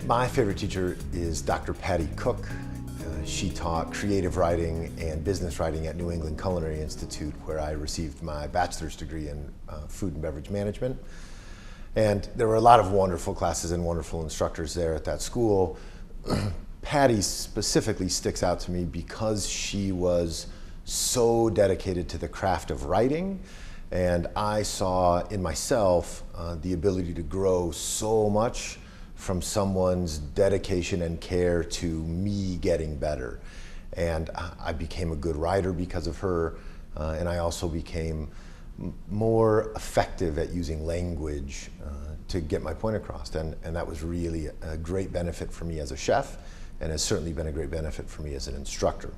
My favorite teacher is Dr. Patty Cook. She taught creative writing and business writing at New England Culinary Institute, where I received my bachelor's degree in food and beverage management. And there were a lot of wonderful classes and wonderful instructors there at that school. Patty specifically sticks out to me because she was so dedicated to the craft of writing, and I saw in myself the ability to grow so much from someone's dedication and care to me getting better. And I became a good writer because of her, and I also became more effective at using language to get my point across. And that was really a great benefit for me as a chef, and has certainly been a great benefit for me as an instructor.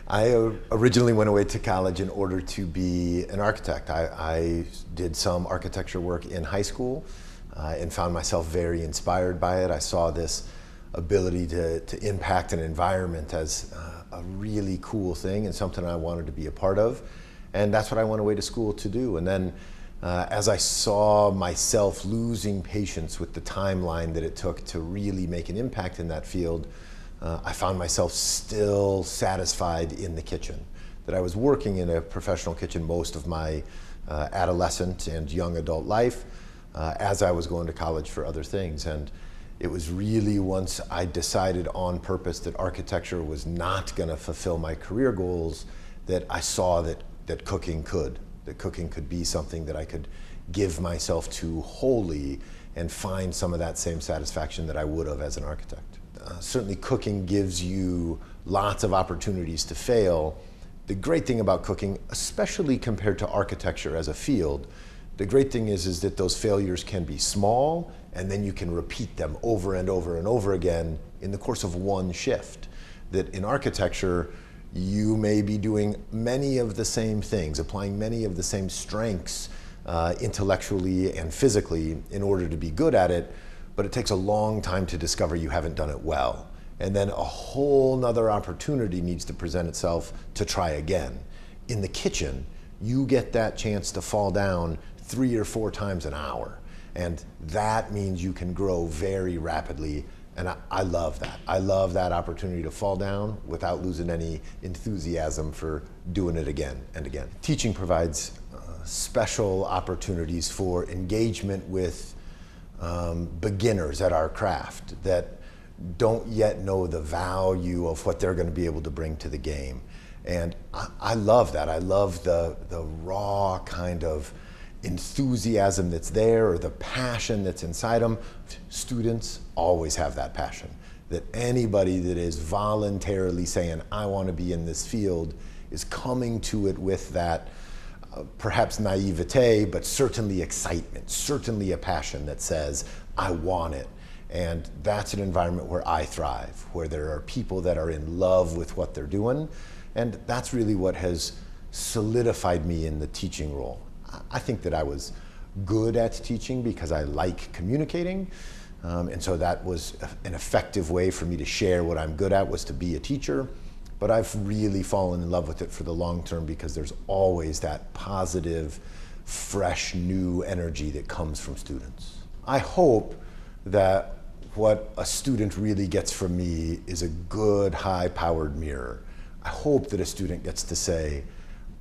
I originally went away to college in order to be an architect. I did some architecture work in high school and found myself very inspired by it. I saw this ability to impact an environment as a really cool thing and something I wanted to be a part of. And that's what I went away to school to do. And then as I saw myself losing patience with the timeline that it took to really make an impact in that field, I found myself still satisfied in the kitchen. That I was working in a professional kitchen most of my adolescent and young adult life as I was going to college for other things. And it was really once I decided on purpose that architecture was not going to fulfill my career goals that I saw that cooking could. That cooking could be something that I could give myself to wholly and find some of that same satisfaction that I would have as an architect. Certainly cooking gives you lots of opportunities to fail. The great thing about cooking, especially compared to architecture as a field, the great thing is that those failures can be small, and then you can repeat them over and over and over again in the course of one shift. That in architecture, you may be doing many of the same things, applying many of the same strengths intellectually and physically in order to be good at it, but it takes a long time to discover you haven't done it well. And then a whole nother opportunity needs to present itself to try again. In the kitchen, you get that chance to fall down 3 or 4 times an hour. And that means you can grow very rapidly. And I love that. I love that opportunity to fall down without losing any enthusiasm for doing it again and again. Teaching provides special opportunities for engagement with beginners at our craft that don't yet know the value of what they're going to be able to bring to the game. And I love that. I love the raw kind of enthusiasm that's there, or the passion that's inside them. Students always have that passion. That anybody that is voluntarily saying, I want to be in this field, is coming to it with that perhaps naivete, but certainly excitement, certainly a passion that says, I want it. And that's an environment where I thrive, where there are people that are in love with what they're doing. And that's really what has solidified me in the teaching role. I think that I was good at teaching because I like communicating. And so that was an effective way for me to share what I'm good at, was to be a teacher. But I've really fallen in love with it for the long term because there's always that positive, fresh, new energy that comes from students. I hope that what a student really gets from me is a good, high-powered mirror. I hope that a student gets to say,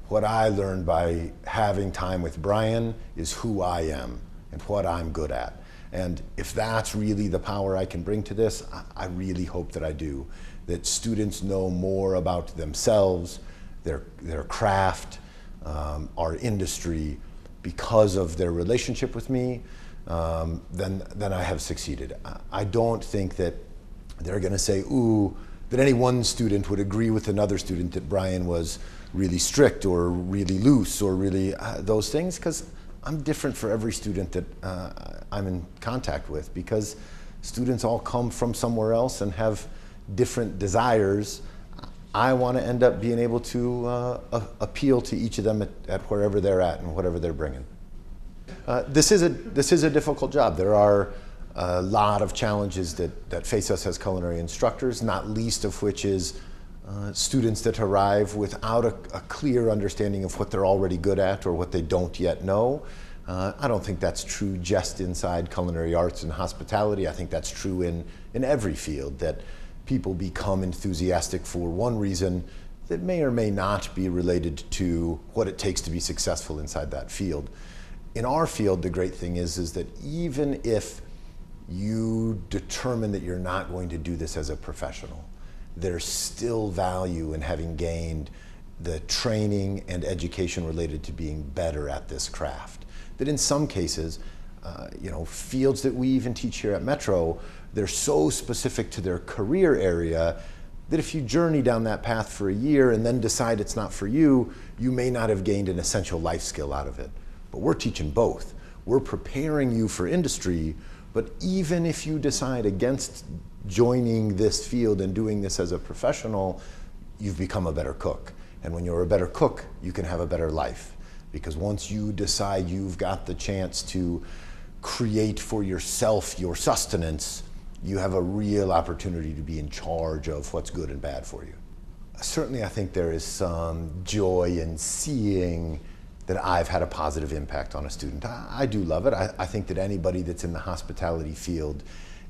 what I learned by having time with Brian is who I am and what I'm good at. And if that's really the power I can bring to this, I really hope that I do. That students know more about themselves, their craft, our industry, because of their relationship with me, then I have succeeded. I don't think that they're going to say, ooh, that any one student would agree with another student that Brian was really strict or really loose or really those things, because I'm different for every student that I'm in contact with, because students all come from somewhere else and have different desires. I want to end up being able to appeal to each of them at wherever they're at and whatever they're bringing. This is a difficult job. There are a lot of challenges that face us as culinary instructors, not least of which is students that arrive without a clear understanding of what they're already good at or what they don't yet know. I don't think that's true just inside culinary arts and hospitality. I think that's true in every field, that people become enthusiastic for one reason that may or may not be related to what it takes to be successful inside that field. In our field, the great thing is that even if you determine that you're not going to do this as a professional, there's still value in having gained the training and education related to being better at this craft. That in some cases, fields that we even teach here at Metro, they're so specific to their career area that if you journey down that path for a year and then decide it's not for you, you may not have gained an essential life skill out of it. But we're teaching both. We're preparing you for industry, but even if you decide against joining this field and doing this as a professional, you've become a better cook. And when you're a better cook, you can have a better life. Because once you decide you've got the chance to create for yourself your sustenance, you have a real opportunity to be in charge of what's good and bad for you. Certainly, I think there is some joy in seeing that I've had a positive impact on a student. I do love it. I think that anybody that's in the hospitality field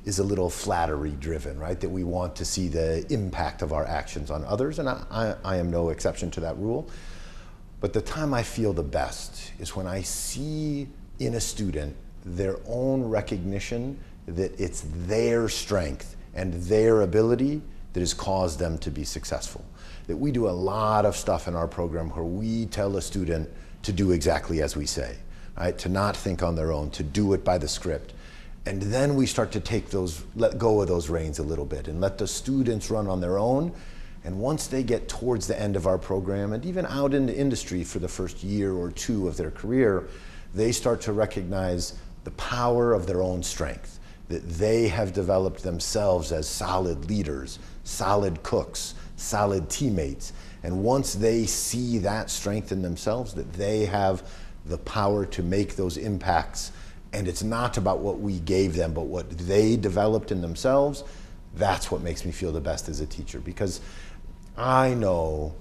is a little flattery driven, right? That we want to see the impact of our actions on others, and I am no exception to that rule. But the time I feel the best is when I see in a student their own recognition that it's their strength and their ability that has caused them to be successful. That we do a lot of stuff in our program where we tell a student to do exactly as we say, right? To not think on their own, to do it by the script. And then we start to let go of those reins a little bit and let the students run on their own. And once they get towards the end of our program and even out into industry for the first year or two of their career, they start to recognize the power of their own strength, that they have developed themselves as solid leaders, solid cooks, solid teammates. And once they see that strength in themselves, that they have the power to make those impacts, and it's not about what we gave them, but what they developed in themselves, that's what makes me feel the best as a teacher. Because I know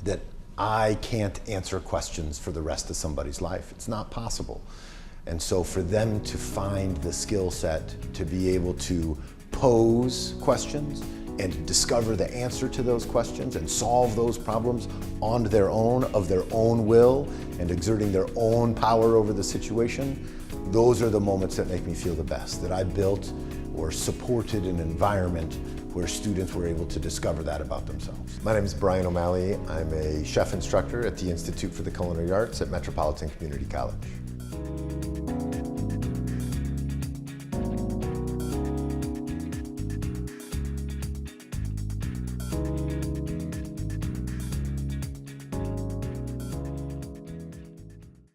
that I can't answer questions for the rest of somebody's life. It's not possible. And so for them to find the skill set to be able to pose questions and discover the answer to those questions and solve those problems on their own, of their own will, and exerting their own power over the situation, those are the moments that make me feel the best, that I built or supported an environment where students were able to discover that about themselves. My name is Brian O'Malley. I'm a chef instructor at the Institute for the Culinary Arts at Metropolitan Community College.